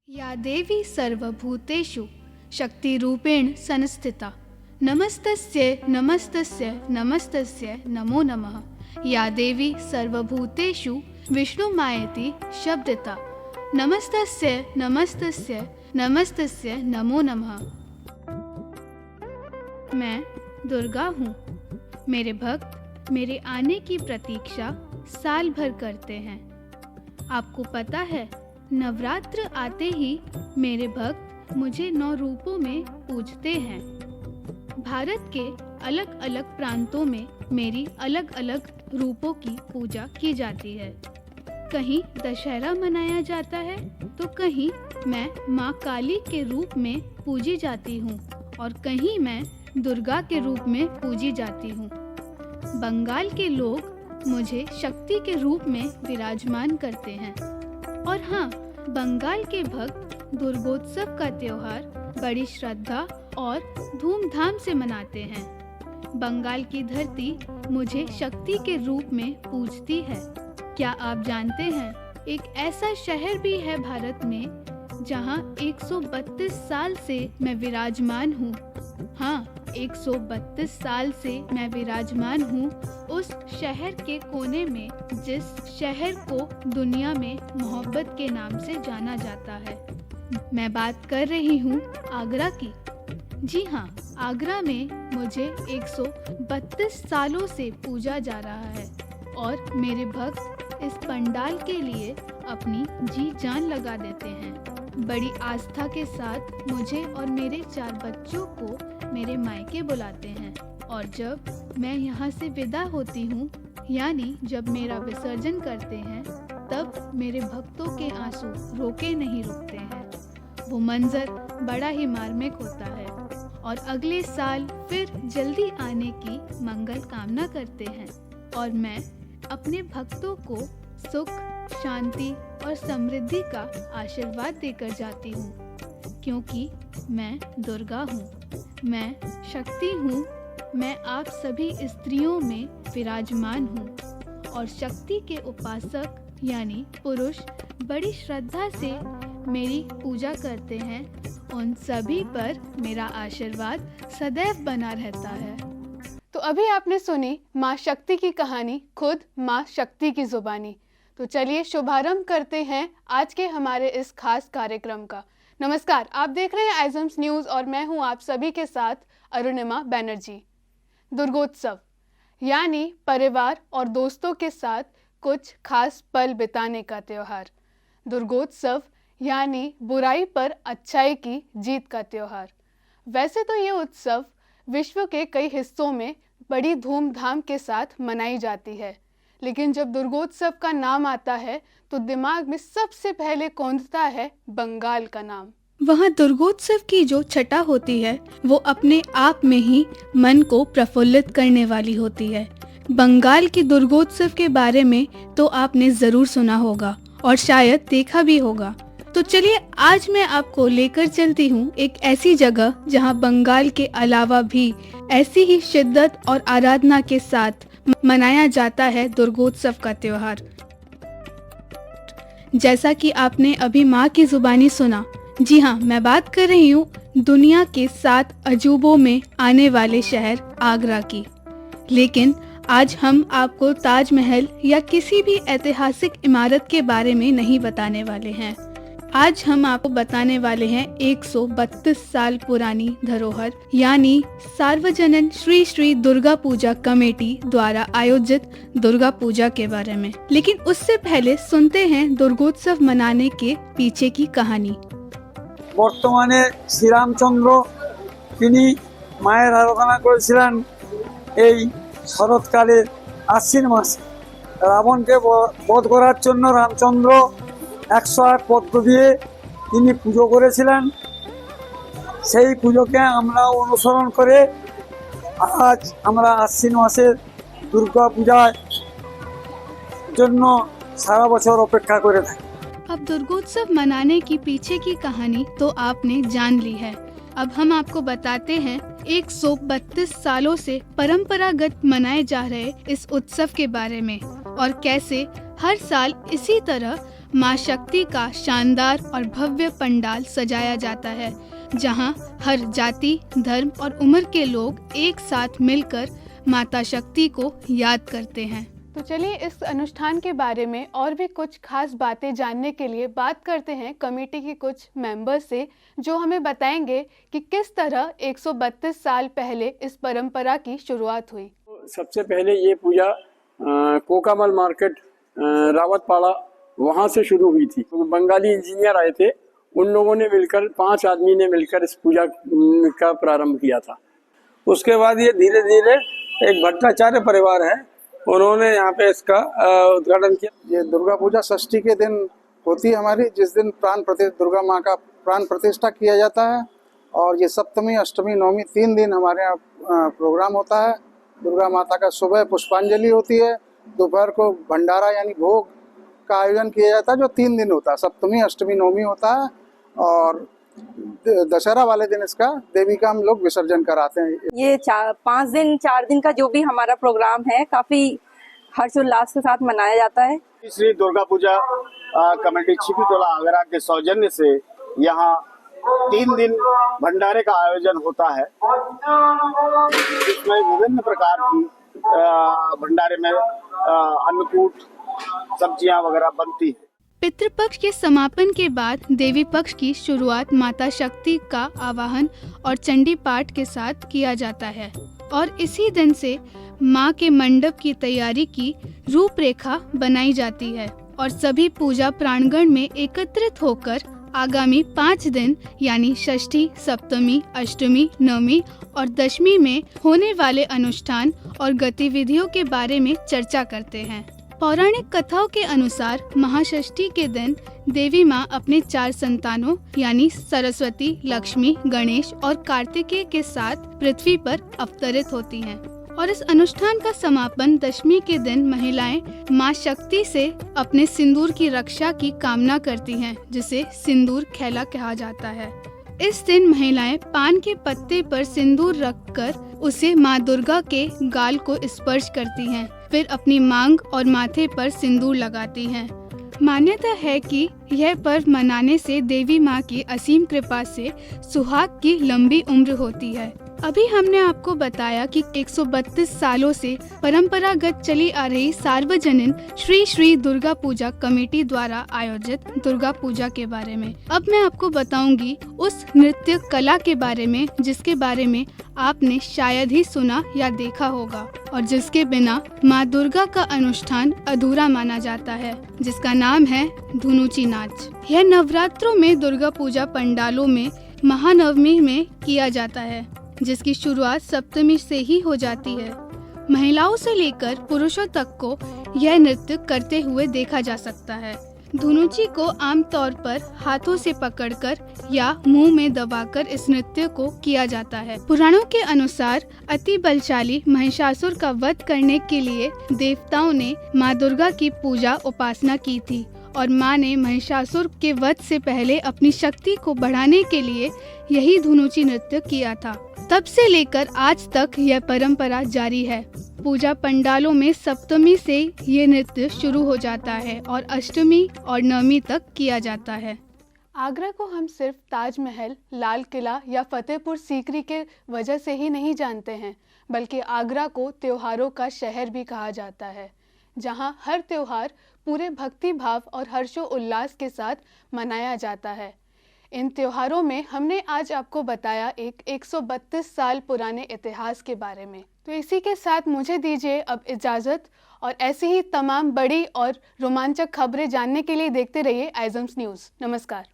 या देवी सर्वभूतेषु शक्तिरूपेण संस्थिता नमस्तस्यै नमस्तस्यै नमस्तस्यै नमो नमः। या देवी सर्वभूतेषु विष्णुमायेति शब्दिता नमस्तस्यै नमस्तस्यै नमस्तस्यै नमो नमः। मैं दुर्गा हूँ। मेरे भक्त मेरे आने की प्रतीक्षा साल भर करते हैं। आपको पता है, नवरात्र आते ही मेरे भक्त मुझे 9 रूपों में पूजते हैं। भारत के अलग अलग प्रांतों में मेरी अलग अलग रूपों की पूजा की जाती है। कहीं दशहरा मनाया जाता है तो कहीं मैं माँ काली के रूप में पूजी जाती हूँ और कहीं मैं दुर्गा के रूप में पूजी जाती हूँ। बंगाल के लोग मुझे शक्ति के रूप में विराजमान करते हैं। और हाँ, बंगाल के भक्त दुर्गोत्सव का त्योहार बड़ी श्रद्धा और धूमधाम से मनाते हैं। बंगाल की धरती मुझे शक्ति के रूप में पूजती है। क्या आप जानते हैं, एक ऐसा शहर भी है भारत में जहाँ 132 साल से मैं विराजमान हूँ। हाँ, 132 साल से मैं विराजमान हूँ उस शहर के कोने में जिस शहर को दुनिया में मोहब्बत के नाम से जाना जाता है। मैं बात कर रही हूँ आगरा की। जी हाँ, आगरा में मुझे 132 सालों से पूजा जा रहा है और मेरे भक्त इस पंडाल के लिए अपनी जी जान लगा देते हैं। बड़ी आस्था के साथ मुझे और मेरे 4 बच्चों को मेरे मायके बुलाते हैं और जब मैं यहाँ से विदा होती हूँ, यानी जब मेरा विसर्जन करते हैं, तब मेरे भक्तों के आंसू रोके नहीं रुकते हैं। वो मंजर बड़ा ही मार्मिक होता है और अगले साल फिर जल्दी आने की मंगल कामना करते हैं और मैं अपने भक्तों को सुख, शांति और समृद्धि का आशीर्वाद देकर जाती हूँ, क्योंकि मैं दुर्गा हूँ, मैं शक्ति हूँ। मैं आप सभी स्त्रियों में विराजमान हूँ और शक्ति के उपासक यानी पुरुष बड़ी श्रद्धा से मेरी पूजा करते हैं। उन सभी पर मेरा आशीर्वाद सदैव बना रहता है। तो अभी आपने सुनी माँ शक्ति की कहानी, खुद माँ शक्ति की जुबानी। तो चलिए शुभारंभ करते हैं आज के हमारे इस खास कार्यक्रम का। नमस्कार, आप देख रहे हैं आइजम्स न्यूज़ और मैं हूं आप सभी के साथ अरुणिमा बैनर्जी। दुर्गोत्सव यानी परिवार और दोस्तों के साथ कुछ खास पल बिताने का त्योहार। दुर्गोत्सव यानी बुराई पर अच्छाई की जीत का त्योहार। वैसे तो ये उत्सव विश्व के कई हिस्सों में बड़ी धूमधाम के साथ मनाई जाती है, लेकिन जब दुर्गोत्सव का नाम आता है तो दिमाग में सबसे पहले कौंधता है बंगाल का नाम। वहाँ दुर्गोत्सव की जो छटा होती है वो अपने आप में ही मन को प्रफुल्लित करने वाली होती है। बंगाल के दुर्गोत्सव के बारे में तो आपने जरूर सुना होगा और शायद देखा भी होगा। तो चलिए आज मैं आपको लेकर चलती हूँ एक ऐसी जगह जहाँ बंगाल के अलावा भी ऐसी ही शिद्दत और आराधना के साथ मनाया जाता है दुर्गोत्सव का त्योहार। जैसा कि आपने अभी माँ की जुबानी सुना, जी हाँ, मैं बात कर रही हूँ दुनिया के 7 अजूबों में आने वाले शहर आगरा की। लेकिन आज हम आपको ताजमहल या किसी भी ऐतिहासिक इमारत के बारे में नहीं बताने वाले हैं। आज हम आपको बताने वाले हैं 132 साल पुरानी धरोहर यानी सार्वजनिक श्री श्री दुर्गा पूजा कमेटी द्वारा आयोजित दुर्गा पूजा के बारे में। लेकिन उससे पहले सुनते हैं दुर्गोत्सव मनाने के पीछे की कहानी। বর্তমানে শ্রীরামচন্দ্র তিনি মায়ের আরাধনা করেছিলেন এই শরৎকালে আশ্বিন মাসে। রাবণকে বধ করার জন্য রামচন্দ্র 108 পদ্ম দিয়ে তিনি পুজো করেছিলেন। সেই পুজোকে আমরা অনুসরণ করে আজ আমরা আশ্বিন মাসে দুর্গা পূজার জন্য সারা বছর অপেক্ষা করে থাকি। अब दुर्गोत्सव मनाने की पीछे की कहानी तो आपने जान ली है। अब हम आपको बताते हैं 132 सालों से परंपरागत मनाए जा रहे इस उत्सव के बारे में और कैसे हर साल इसी तरह माँ शक्ति का शानदार और भव्य पंडाल सजाया जाता है, जहां हर जाति, धर्म और उम्र के लोग एक साथ मिलकर माता शक्ति को याद करते हैं। तो चलिए इस अनुष्ठान के बारे में और भी कुछ खास बातें जानने के लिए बात करते हैं कमेटी के कुछ मेंबर से, जो हमें बताएंगे कि किस तरह 132 साल पहले इस परंपरा की शुरुआत हुई। सबसे पहले ये पूजा कोकामल मार्केट रावतपाड़ा वहाँ से शुरू हुई थी। तो बंगाली इंजीनियर आए थे, उन लोगों ने मिलकर 5 आदमी ने मिलकर इस पूजा का प्रारंभ किया था। उसके बाद ये धीरे धीरे एक भट्टाचार्य परिवार है, उन्होंने यहाँ पे इसका उद्घाटन किया। ये दुर्गा पूजा षष्ठी के दिन होती है हमारी, जिस दिन दुर्गा माँ का प्राण प्रतिष्ठा किया जाता है। और ये सप्तमी, अष्टमी, नवमी 3 दिन हमारे यहाँ प्रोग्राम होता है। दुर्गा माता का सुबह पुष्पांजलि होती है, दोपहर को भंडारा यानी भोग का आयोजन किया जाता है, जो 3 दिन होता है। सप्तमी, अष्टमी, नवमी होता है और दशहरा वाले दिन इसका देवी का हम लोग विसर्जन कराते हैं। ये 4 दिन का जो भी हमारा प्रोग्राम है, काफी हर्षोल्लास के साथ मनाया जाता है। श्री दुर्गा पूजा कमेटी छिपीटोला आगरा के सौजन्य से यहाँ 3 दिन भंडारे का आयोजन होता है, जिसमें विभिन्न प्रकार की भंडारे में अन्नकूट, सब्जियां वगैरह बनती है। पितृपक्ष के समापन के बाद देवी पक्ष की शुरुआत माता शक्ति का आवाहन और चंडी पाठ के साथ किया जाता है और इसी दिन से माँ के मंडप की तैयारी की रूपरेखा बनाई जाती है और सभी पूजा प्रांगण में एकत्रित होकर आगामी 5 दिन यानी षष्ठी, सप्तमी, अष्टमी, नवमी और दशमी में होने वाले अनुष्ठान और गतिविधियों के बारे में चर्चा करते हैं। पौराणिक कथाओं के अनुसार महाषष्ठी के दिन देवी माँ अपने 4 संतानों यानी सरस्वती, लक्ष्मी, गणेश और कार्तिकेय के साथ पृथ्वी पर अवतरित होती हैं और इस अनुष्ठान का समापन दशमी के दिन महिलाएं माँ शक्ति से अपने सिंदूर की रक्षा की कामना करती हैं, जिसे सिंदूर खेला कहा जाता है। इस दिन महिलाएं पान के पत्ते पर सिंदूर रखकर उसे माँ दुर्गा के गाल को स्पर्श करती हैं, फिर अपनी मांग और माथे पर सिंदूर लगाती हैं। मान्यता है कि यह पर्व मनाने से देवी माँ की असीम कृपा से सुहाग की लंबी उम्र होती है। अभी हमने आपको बताया कि 132 सालों से परंपरागत चली आ रही सार्वजनिक श्री श्री दुर्गा पूजा कमेटी द्वारा आयोजित दुर्गा पूजा के बारे में। अब मैं आपको बताऊंगी उस नृत्य कला के बारे में जिसके बारे में आपने शायद ही सुना या देखा होगा और जिसके बिना माँ दुर्गा का अनुष्ठान अधूरा माना जाता है, जिसका नाम है धुनुची नाच। यह नवरात्रों में दुर्गा पूजा पंडालों में महानवमी में किया जाता है, जिसकी शुरुआत सप्तमी से ही हो जाती है। महिलाओं से लेकर पुरुषों तक को यह नृत्य करते हुए देखा जा सकता है। धुनुची को आमतौर पर हाथों से पकड़कर या मुंह में दबाकर इस नृत्य को किया जाता है। पुराणों के अनुसार अति बलशाली महिषासुर का वध करने के लिए देवताओं ने माँ दुर्गा की पूजा उपासना की थी और माँ ने महिषासुर के वध से पहले अपनी शक्ति को बढ़ाने के लिए यही धुनुची नृत्य किया था। तब से लेकर आज तक यह परंपरा जारी है। पूजा पंडालों में सप्तमी से ये नृत्य शुरू हो जाता है और अष्टमी और नवमी तक किया जाता है। आगरा को हम सिर्फ ताजमहल, लाल किला या फतेहपुर सीकरी के वजह से ही नहीं जानते हैं, बल्कि आगरा को त्योहारों का शहर भी कहा जाता है, जहां हर त्योहार पूरे भक्ति भाव और हर्षो उल्लास के साथ मनाया जाता है। इन त्योहारों में हमने आज आपको बताया एक 132 साल पुराने इतिहास के बारे में। तो इसी के साथ मुझे दीजिए अब इजाज़त और ऐसी ही तमाम बड़ी और रोमांचक खबरें जानने के लिए देखते रहिए आइजम्स न्यूज़। नमस्कार।